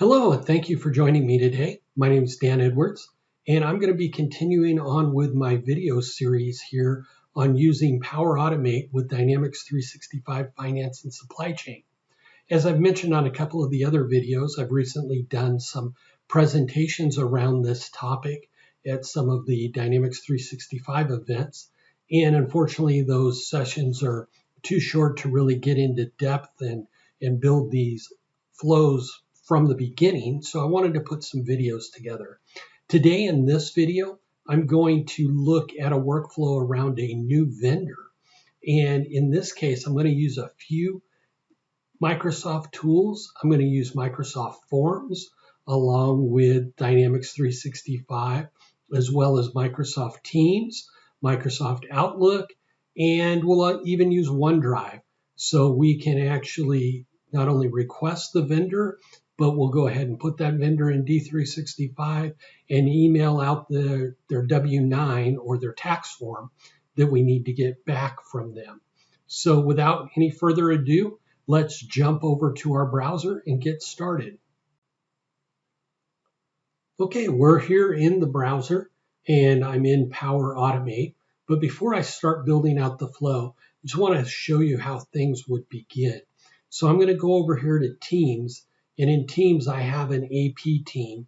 Hello, and thank you for joining me today. My name is Dan Edwards, and I'm going to be continuing on with my video series here on using Power Automate with Dynamics 365 Finance and Supply Chain. As I've mentioned on a couple of the other videos, I've recently done some presentations around this topic at some of the Dynamics 365 events, and unfortunately those sessions are too short to really get into depth and build these flows from the beginning, so I wanted to put some videos together. Today in this video, I'm going to look at a workflow around a new vendor. And in this case, I'm going to use a few Microsoft tools. I'm going to use Microsoft Forms along with Dynamics 365, as well as Microsoft Teams, Microsoft Outlook, and we'll even use OneDrive. So we can actually not only request the vendor, but we'll go ahead and put that vendor in D365 and email out their W-9 or their tax form that we need to get back from them. So without any further ado, let's jump over to our browser and get started. Okay, we're here in the browser and I'm in Power Automate. But before I start building out the flow, I just want to show you how things would begin. So I'm going to go over here to Teams, and in Teams I have an AP team,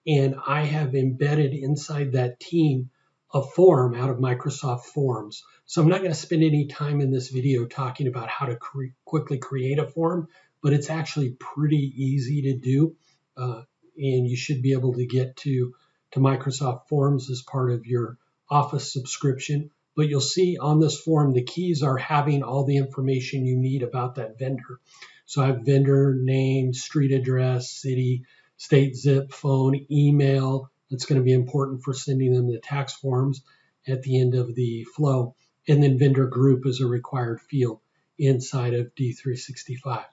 and I have embedded inside that team a form out of Microsoft Forms. So I'm not going to spend any time in this video talking about how to quickly create a form, but it's actually pretty easy to do, and you should be able to get to Microsoft Forms as part of your Office subscription. But you'll see on this form, the keys are having all the information you need about that vendor. So I have vendor name, street address, city, state, zip, phone, email. That's going to be important for sending them the tax forms at the end of the flow. And then vendor group is a required field inside of D365.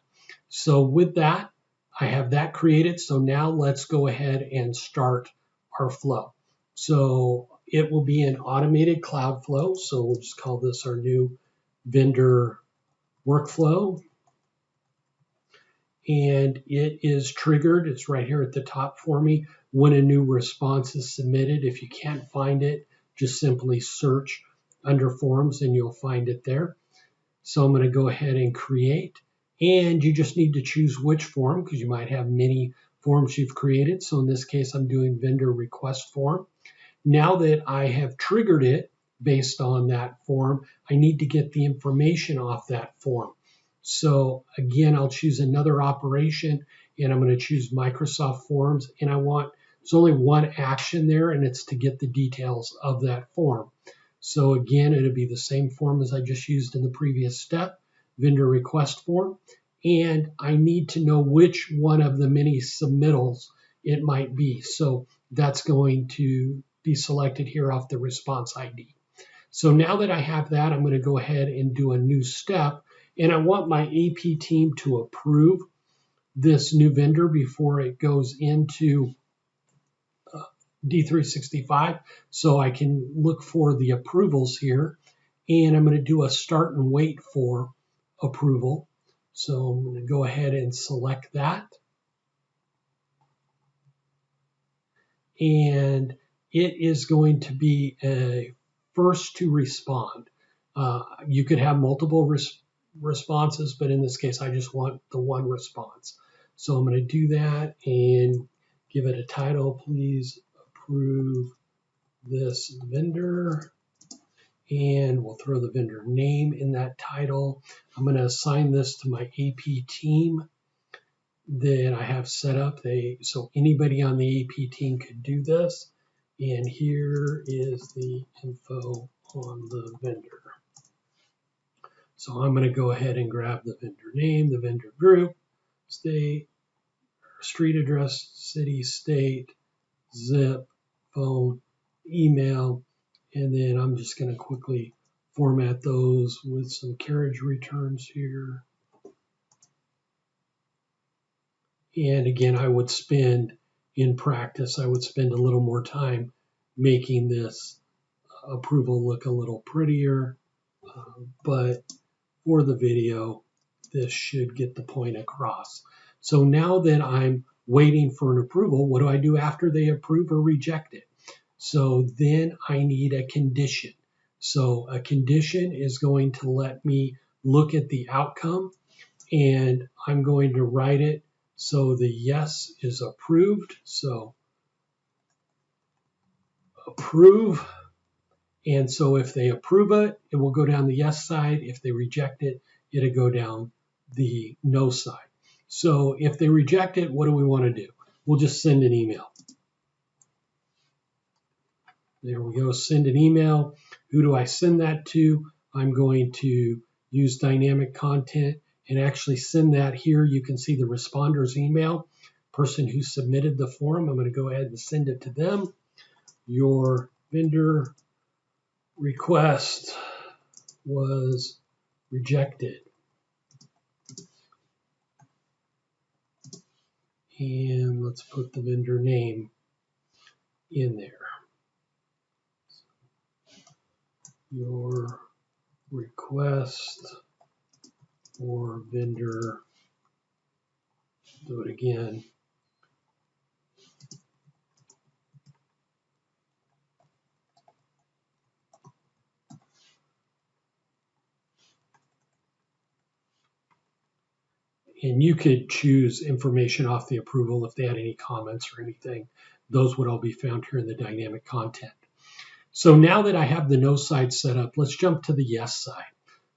So with that, I have that created. So now let's go ahead and start our flow. So it will be an automated cloud flow. So we'll just call this our new vendor workflow. And it is triggered. It's right here at the top for me when a new response is submitted. If you can't find it, just simply search under forms and you'll find it there. So I'm going to go ahead and create. And you just need to choose which form because you might have many forms you've created. So in this case, I'm doing vendor request form. Now that I have triggered it based on that form, I need to get the information off that form. So again, I'll choose another operation and I'm going to choose Microsoft Forms, and there's only one action there, and it's to get the details of that form. So again, it'll be the same form as I just used in the previous step, vendor request form, and I need to know which one of the many submittals it might be. So that's going to be selected here off the response ID. So now that I have that, I'm going to go ahead and do a new step, and I want my AP team to approve this new vendor before it goes into D365. So I can look for the approvals here, and I'm going to do a start and wait for approval. So I'm going to go ahead and select that. And it is going to be a first to respond. You could have multiple responses, but in this case, I just want the one response. So I'm going to do that and give it a title. Please approve this vendor. And we'll throw the vendor name in that title. I'm going to assign this to my AP team that I have set up. So anybody on the AP team could do this. And here is the info on the vendor. So I'm going to go ahead and grab the vendor name, the vendor group, state, street address, city, state, zip, phone, email, and then I'm just going to quickly format those with some carriage returns here. And again, in practice, I would spend a little more time making this approval look a little prettier, but for the video, this should get the point across. So now that I'm waiting for an approval. What do I do after they approve or reject it? So then I need a condition. So a condition is going to let me look at the outcome, and I'm going to write it so the yes is approved. So approve. And so if they approve it, it will go down the yes side. If they reject it, it'll go down the no side. So if they reject it, what do we want to do? We'll just send an email. There we go, send an email. Who do I send that to? I'm going to use dynamic content and actually send that here. You can see the responder's email, person who submitted the form. I'm going to go ahead and send it to them. Your vendor request was rejected. And let's put the vendor name in there. Your request for vendor, do it again. And you could choose information off the approval if they had any comments or anything. Those would all be found here in the dynamic content. So now that I have the no side set up, let's jump to the yes side.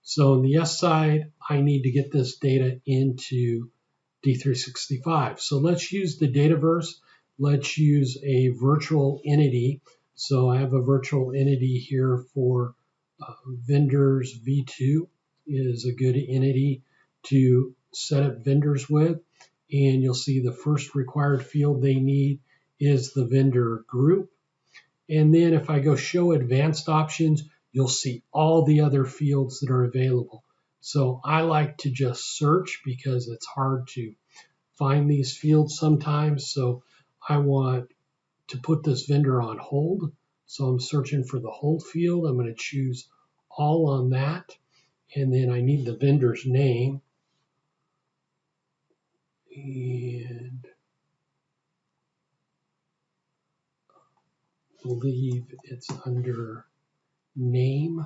So on the yes side, I need to get this data into D365. So let's use the Dataverse. Let's use a virtual entity. So I have a virtual entity here for vendors. V2 is a good entity to set up vendors with. And you'll see the first required field they need is the vendor group. And then if I go show advanced options, you'll see all the other fields that are available. So I like to just search because it's hard to find these fields sometimes. So I want to put this vendor on hold. So I'm searching for the hold field. I'm going to choose all on that. And then I need the vendor's name. And I believe it's under name.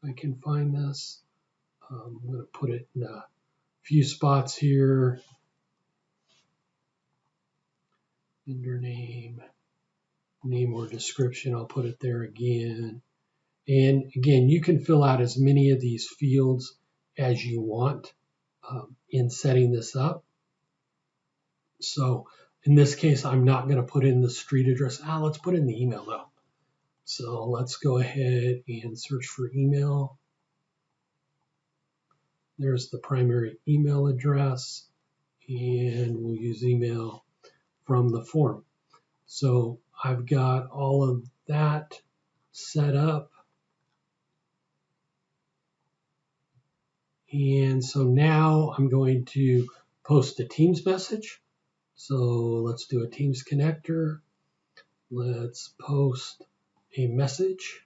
I can find this. I'm going to put it in a few spots here. Vendor name, name or description. I'll put it there again. And again, you can fill out as many of these fields as you want in setting this up. So in this case, I'm not going to put in the street address. Let's put in the email though. So let's go ahead and search for email. There's the primary email address, and we'll use email from the form. So I've got all of that set up. And so now I'm going to post a Teams message. So let's do a Teams connector. Let's post a message.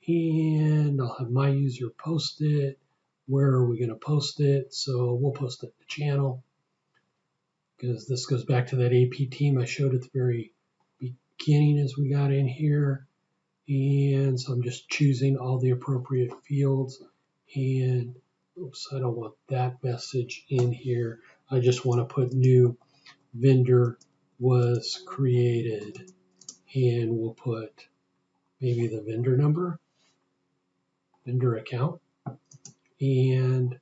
And I'll have my user post it. Where are we going to post it? So we'll post it to the channel, because this goes back to that AP team I showed at the very beginning as we got in here. And so I'm just choosing all the appropriate fields. And oops, I don't want that message in here. I just want to put new vendor was created. And we'll put maybe the vendor number, vendor account, and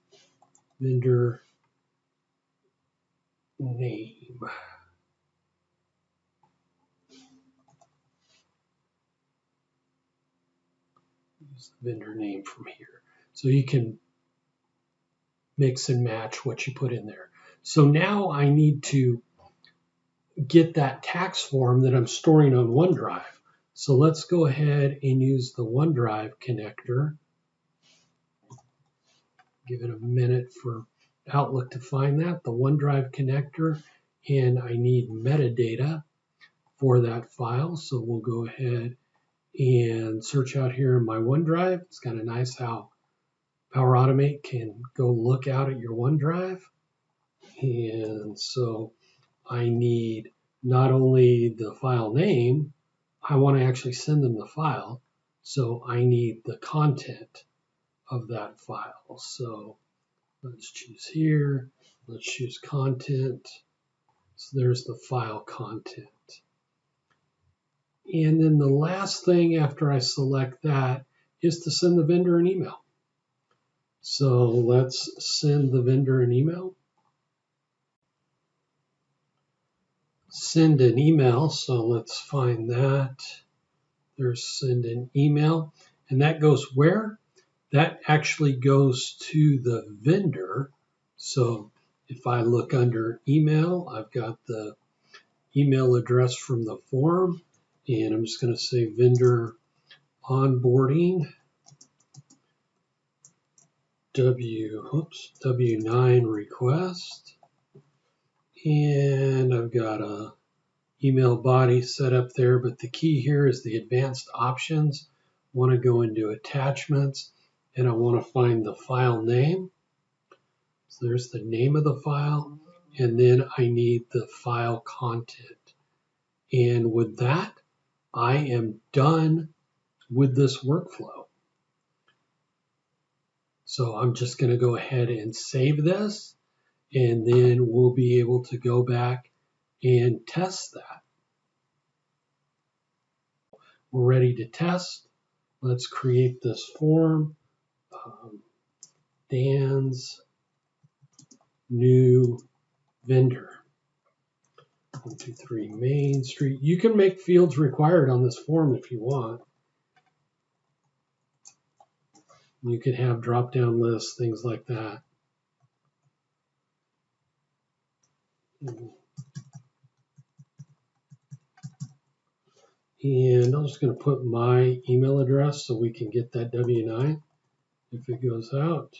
vendor name. Use the vendor name from here. So you can mix and match what you put in there. So now I need to get that tax form that I'm storing on OneDrive. So let's go ahead and use the OneDrive connector. Give it a minute for Outlook to find that, the OneDrive connector, and I need metadata for that file. So we'll go ahead and search out here in my OneDrive. It's kind of nice how Power Automate can go look out at your OneDrive. And so I need not only the file name, I want to actually send them the file. So I need the content of that file. So let's choose here. Let's choose content. So there's the file content. And then the last thing after I select that is to send the vendor an email. So let's send the vendor an email. Send an email. So let's find that. There's send an email. And that goes where? That actually goes to the vendor. So if I look under email, I've got the email address from the form. And I'm just going to say vendor onboarding W9 request. And I've got a email body set up there, but the key here is the advanced options. I want to go into attachments and I want to find the file name. So there's the name of the file, and then I need the file content. And with that, I am done with this workflow. So I'm just going to go ahead and save this, and then we'll be able to go back and test that. We're ready to test. Let's create this form. Dan's new vendor. 123 Main Street. You can make fields required on this form if you want. You can have drop-down lists, things like that. And I'm just going to put my email address so we can get that W9 if it goes out.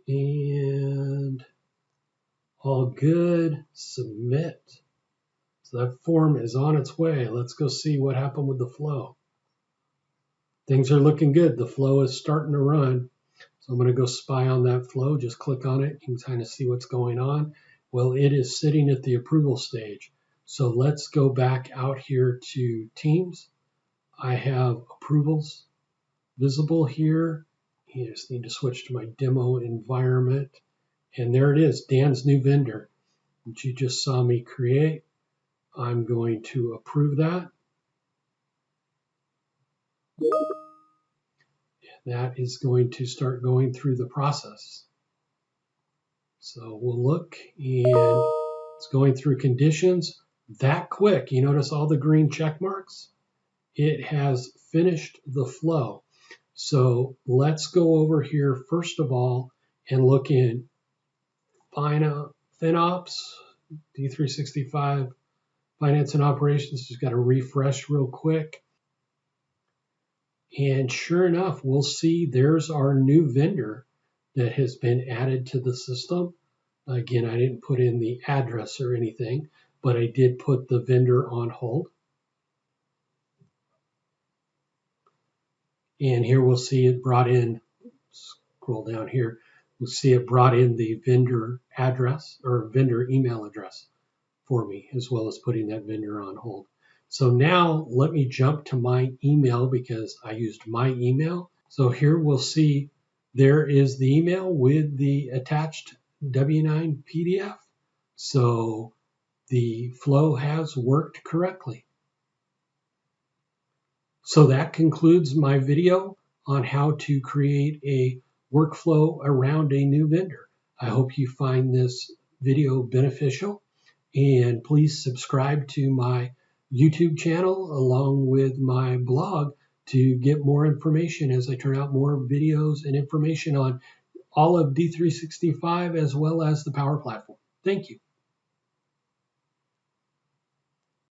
And all good, submit. So that form is on its way. Let's go see what happened with the flow. Things are looking good. The flow is starting to run. So I'm going to go spy on that flow. Just click on it. You can kind of see what's going on. Well, it is sitting at the approval stage. So let's go back out here to Teams. I have approvals visible here. I just need to switch to my demo environment. And there it is, Dan's new vendor, which you just saw me create. I'm going to approve that. That is going to start going through the process. So we'll look, and it's going through conditions that quick. You notice all the green check marks? It has finished the flow. So let's go over here first of all and look in FinOps, D365 Finance and Operations. Just got to refresh real quick. And sure enough, we'll see there's our new vendor that has been added to the system. Again, I didn't put in the address or anything, but I did put the vendor on hold. And here we'll see it brought in, scroll down here, we'll see it brought in the vendor address or vendor email address for me, as well as putting that vendor on hold. So now let me jump to my email because I used my email. So here we'll see there is the email with the attached W9 PDF. So the flow has worked correctly. So that concludes my video on how to create a workflow around a new vendor. I hope you find this video beneficial, and please subscribe to my YouTube channel along with my blog to get more information as I turn out more videos and information on all of D365 as well as the Power Platform. Thank you.